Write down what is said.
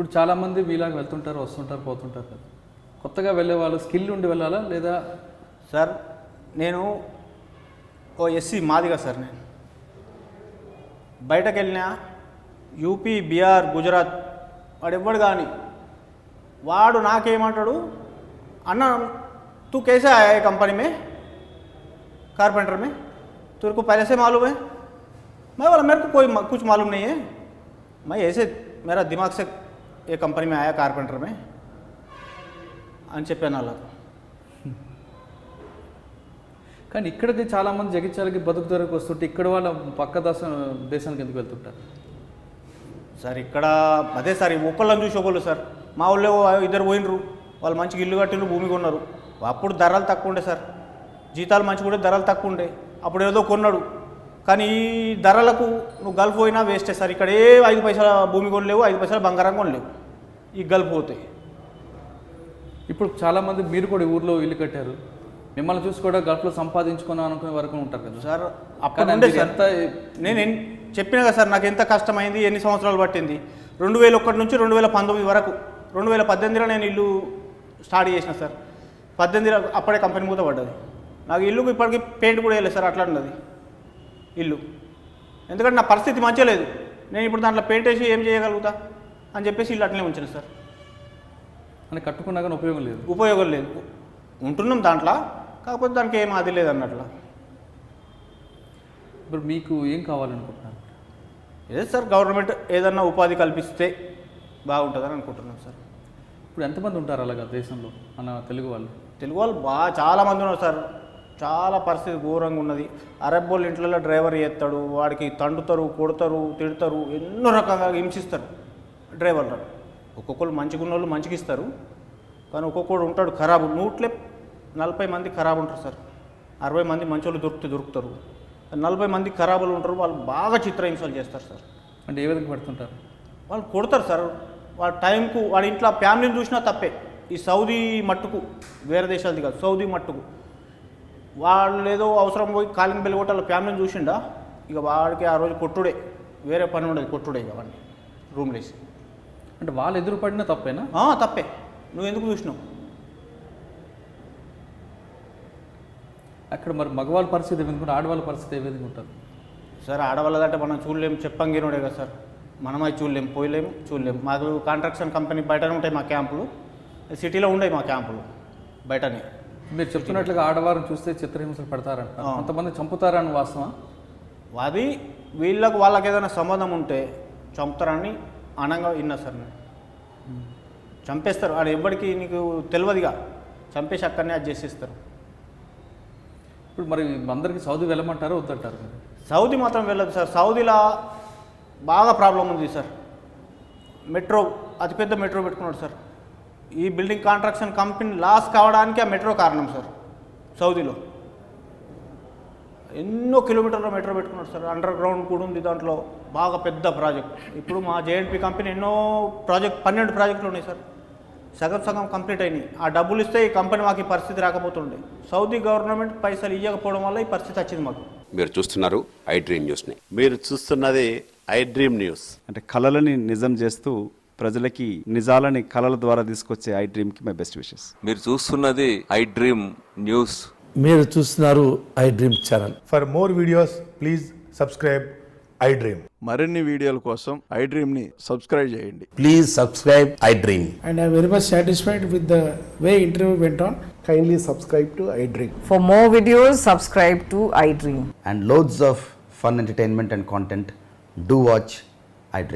ఇప్పుడు చాలామంది మీలాగా వెళ్తుంటారు, వస్తుంటారు, పోతుంటారు కదా. కొత్తగా వెళ్ళే వాళ్ళు స్కిల్ ఉండి వెళ్ళాలా లేదా? సార్ నేను ఎస్సీ మాదిగా సార్. నేను బయటకు వెళ్ళినా యూపీ, బీహార్, గుజరాత్ వాడు ఎవ్వడు కానీ వాడు నాకేమంటాడు, అన్న तू कैसे आया है कंपनी में कारपेंटर में, तेरे को पहले से मालूम है? मैं बोला मेरे को कोई कुछ मालूम नहीं है, मैं ऐसे मेरा दिमाग से ये कंपनी में आया कारपेंटर में అని చెప్పాను అలా. కానీ ఇక్కడికి చాలామంది జగిత్యాలకి బతుకు తెరకు వస్తుంటే ఇక్కడ వాళ్ళ పక్క దేశానికి ఎందుకు వెళ్తుంటారు సార్? ఇక్కడ అదే సార్, ఒకళ్ళని చూసి ఒకళ్ళు సార్. మా ఊళ్ళో ఇద్దరు పోయినరు, వాళ్ళు మంచిగా ఇల్లు కట్టినరు, భూమి కొన్నారు. అప్పుడు ధరలు తక్కువ ఉండే సార్, జీతాలు మంచిగా ఉండే, ధరలు తక్కువ ఉండే. అప్పుడు ఏదో కొన్నాడు. కానీ ఈ ధరలకు నువ్వు గల్ఫ్ పోయినా వేస్టే సార్. ఇక్కడ 5 పైసల భూమి కొనలేవు, 5 పైసల బంగారం కొనలేవు ఈ గల్ఫ్ పోతే. ఇప్పుడు చాలామంది మీరు కూడా ఊర్లో ఇల్లు కట్టారు, మిమ్మల్ని చూసి కూడా గల్ఫ్లో సంపాదించుకున్నాం అనుకునే వరకు ఉంటారు కదా సార్. అప్పుడు ఉండే సార్, నేను చెప్పినా కదా సార్, నాకు ఎంత కష్టమైంది, ఎన్ని సంవత్సరాలు పట్టింది. 2001 నుంచి 2019 వరకు, 2018లో నేను ఇల్లు స్టార్ట్ చేసిన సార్. 18 అప్పుడే కంపెనీ మూత పడ్డది. నాకు ఇల్లుకు ఇప్పటికీ పెయింట్ కూడా వేయలేదు సార్, అట్లా ఉన్నది ఇల్లు. ఎందుకంటే నా పరిస్థితి మంచిగా లేదు. నేను ఇప్పుడు దాంట్లో పెయింట్ వేసి ఏం చేయగలుగుతా అని చెప్పేసి ఇల్లు అట్లనే ఉంచిన సార్. అని కట్టుకున్నా కానీ ఉపయోగం లేదు. ఉంటున్నాం దాంట్లో, కాకపోతే దానికి ఏం అది లేదు అన్నట్లు. ఇప్పుడు మీకు ఏం కావాలనుకుంటున్నారు? ఏదో సార్, గవర్నమెంట్ ఏదన్నా ఉపాధి కల్పిస్తే బాగుంటుందని అనుకుంటున్నాం సార్. ఇప్పుడు ఎంతమంది ఉంటారు అలాగా దేశంలో మన తెలుగు వాళ్ళు? తెలుగు వాళ్ళు చాలామంది ఉన్నారు సార్. చాలా పరిస్థితి ఘోరంగా ఉన్నది. అరబ్ వాళ్ళ ఇంట్లో డ్రైవర్ చేస్తాడు, వాడికి తండుతారు, కొడతారు, తిడతారు, ఎన్నో రకంగా హింసిస్తారు డ్రైవర్లు. ఒక్కొక్కరు మంచిగా ఉన్న వాళ్ళు మంచిగా ఇస్తారు, కానీ ఒక్కొక్కడు ఉంటాడు ఖరాబు. 140 మంది ఖరాబు ఉంటారు సార్. 60 మంది మంచి వాళ్ళు దొరుకుతారు. 40 మంది ఖరాబులు ఉంటారు, వాళ్ళు బాగా చిత్రహింసలు చేస్తారు సార్. అంటే ఏ విధంగా పెడుతుంటారు? వాళ్ళు కొడతారు సార్. వాడి టైంకు వాడి ఇంట్లో ఫ్యామిలీని చూసినా తప్పే. ఈ సౌదీ మట్టుకు, వేరే దేశాలది కాదు, సౌదీ మట్టుకు వాళ్ళు ఏదో అవసరం పోయి కాలింగ్ బెల్ కొట్టి వాళ్ళ ఫ్యామిలీని చూసిండా, ఇక వాడికి ఆ రోజు కొట్టుడే, వేరే పని ఉండదు, కొట్టుడే ఇక వాడిని రూమ్లో వేసి. అంటే వాళ్ళు ఎదురు పడినా తప్పేనా? తప్పే. నువ్వు ఎందుకు చూసినావు? అక్కడ మరి మగవాళ్ళ పరిస్థితి ఏ విధంగా, ఆడవాళ్ళ పరిస్థితి ఏ విధంగా ఉంటుంది సార్? ఆడవాళ్ళదంటే మనం చూడలేము, చెప్పంగినోడే కదా సార్. మనమై చూడలేము, పోయలేము, చూడలేము. మాకు కాంట్రాక్షన్ కంపెనీ బయటనే ఉంటాయి మా క్యాంపులు, సిటీలో ఉండవు మా క్యాంపులు, బయటనే. మీరు చెప్తున్నట్లుగా ఆడవారిని చూస్తే చిత్రహింసలు పెడతారంట, కొంతమంది చంపుతారని వాస్తవం? అది వాళ్ళకి ఏదైనా సంబంధం ఉంటే చంపుతారని అనంగా విన్నా సార్. నేను చంపేస్తారు, ఆడ ఎవ్వడికి నీకు తెలియదుగా, చంపేసి అక్కడనే అది చేసేస్తారు. ఇప్పుడు మరి అందరికీ సౌదీ వెళ్ళమంటారా వద్దంటారు? సౌదీ మాత్రం వెళ్ళదు సార్. సౌదీలో బాగా ప్రాబ్లం ఉంది సార్. మెట్రో, అతిపెద్ద మెట్రో పెట్టుకున్నాడు సార్. ఈ బిల్డింగ్ కాంట్రాక్షన్ కంపెనీ లాస్ కావడానికి ఆ మెట్రో కారణం సార్. సౌదీలో ఎన్నో కిలోమీటర్ల మెట్రో పెట్టుకున్నాడు సార్. అండర్ గ్రౌండ్ కూడా ఉంది దాంట్లో, బాగా పెద్ద ప్రాజెక్ట్. ఇప్పుడు మా జేఎన్పీ కంపెనీ ఎన్నో 12 ప్రాజెక్టులు ఉన్నాయి సార్. సగం కంప్లీట్ అయినాయి. ఆ డబ్బులు ఇస్తే ఈ కంపెనీ మాకు ఈ పరిస్థితి రాకపోతుండే. సౌదీ గవర్నమెంట్ పైసలు ఇవ్వకపోవడం వల్ల ఈ పరిస్థితి వచ్చింది మాకు. మీరు చూస్తున్నారు ఐ డ్రీమ్ న్యూస్ని. మీరు చూస్తున్నది ఐ డ్రీమ్ న్యూస్. అంటే కళలని నిజం చేస్తూ ప్రజలకి నిజాలని కళల ద్వారా తీసుకొచ్చే ఐ డ్రీమ్కి మై బెస్ట్ విషెస్. మీరు చూస్తున్నది ఐ డ్రీమ్ న్యూస్. మీరు చూస్తున్నారు I dream channel. For more videos please subscribe I dream. మరిన్ని వీడియోల కోసం ఐ డ్రీమ్ని సబ్స్క్రైబ్ చేయండి. Please subscribe I dream. And I am very much satisfied with the way interview went on. Kindly subscribe to I Dream. For more videos, subscribe to iDream. And loads of fun entertainment and content. Do watch